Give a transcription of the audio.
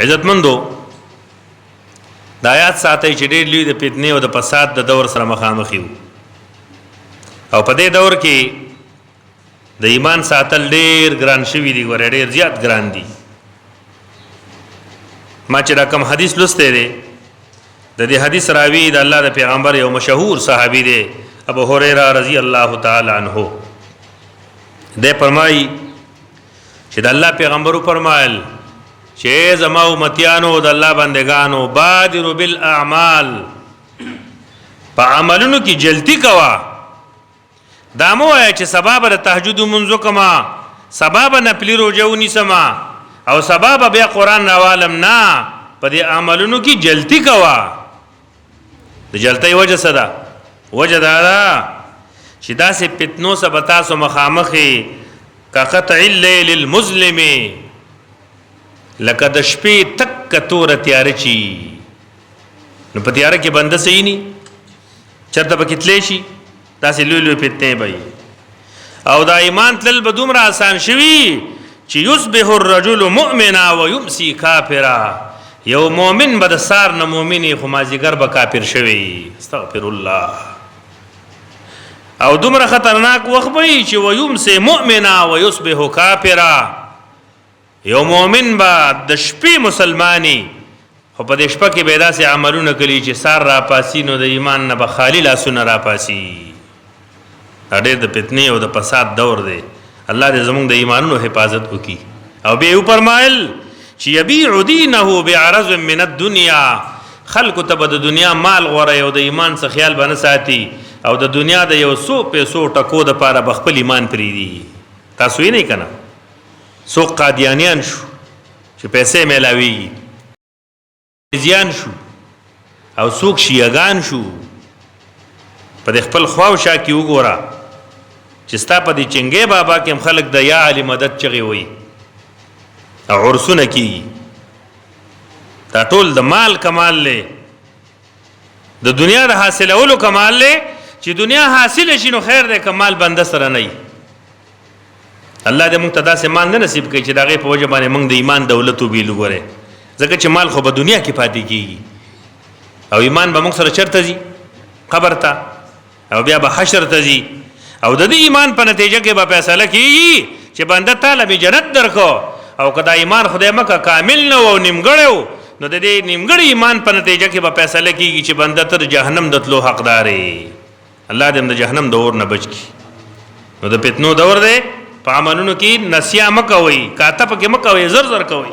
عزتمندو د آیات ساتي چې ډېر لوی د فتنې او د فساد د دور سره مخامخ یو او په دې دور کې د ایمان ساتل ډېر ګران شوي دي ګوره ډېر زیات ګران دي ما چې دا کوم حدیث لوستی دی د دې حدیث راوي د الله د پیغمبر یو مشهور صحابي دی ابو هريره رضی الله تعالی عنه ده فرمایي چې د الله پیغمبرو فرمایل چې زما امتیانو د الله بندگانو بادروا بالاعمال په عملونو کې جلتی کوا دا مو وایي چې سبب د تهجد منځو کما سبب نفلی روزونی سما او سبب بیا قران راوالم نه په دې عملونو کې جلتی کوا د جلتی وجه صدا وجه دا چې داسې فتنو سبتا سو مخامخي کا قطع الليل المظلم لکه د شپې تک تور تیار چی نو په تیار کې بنده صحیح ني چرته پکې تلې شي داسې لوی لوی فتنې به او دا ایمان تل بدومره آسان شوي چې یصبح الرجل مؤمنا ويمسي کافرا یو مؤمن بد سار نه مؤمني خو مازیګر به کافر شوی استغفر الله او دومره خطرناک وخت وي چې ويمسي مؤمنا ويصبح کافرا یو مؤمن با د شپې مسلمانی خو په دې شپه کې به داسې عملونه کوي چې سار را پاسي نو د ایمان نه به خالی لاسونه را پاسي دا ډېر د فتنې او د فساد دور دی الله دې زموږ د ایمانونو حفاظت وکړي او بیا وفرمایل چې یبيع دینه بعرض من الدنيا خلق ته به د دنیا مال غوره او د ایمان څخه خیال به نه ساتي او د دنیا د یو څو پیسو ټکو د پاره به خپل ایمان پرېږدي تاسو یې نه کنه څوک قادیانیان شو چې پیسې میلاوي زیان شو او څوک شیعاګان شو په د خپل خواوشا کې وګوره چې ستا په دې چنګې بابا کې هم خلک د یا علی مدد چغې وي او عرسونه کېږي دا ټول د مال کمال دی د دنیا د حاصلولو کمال دی چې دنیا حاصل شي نو خیر دی کمال بنده سره نه الله دې موږ ته داسې مال نه نصیب کړي چې د هغې په وجه باندې موږ د ایمان دولت وبېلو ګورې ځکه چې مال خو په دنیا کې پاتې کېږي او ایمان به موږ سره چېرته ځي قبر ته او بیا به حشر ته ځي او د دې ایمان په نتیجه کې به فیصله کېږي چې بنده تاله به جنت درکو او که دا ایمان خدای مکه کامل نه و او نیمګړی و نو د دې نیمګړي ایمان په نتیجه کې به فیصله کېږي چې بنده تر جهنم د تلو حقدار الله دې د جهنم د اور نه بچ کړي نو د فتنو دور دی په عملونو کې نسیا مه کوئ کاته پکې مه کوئ زر زر کوئ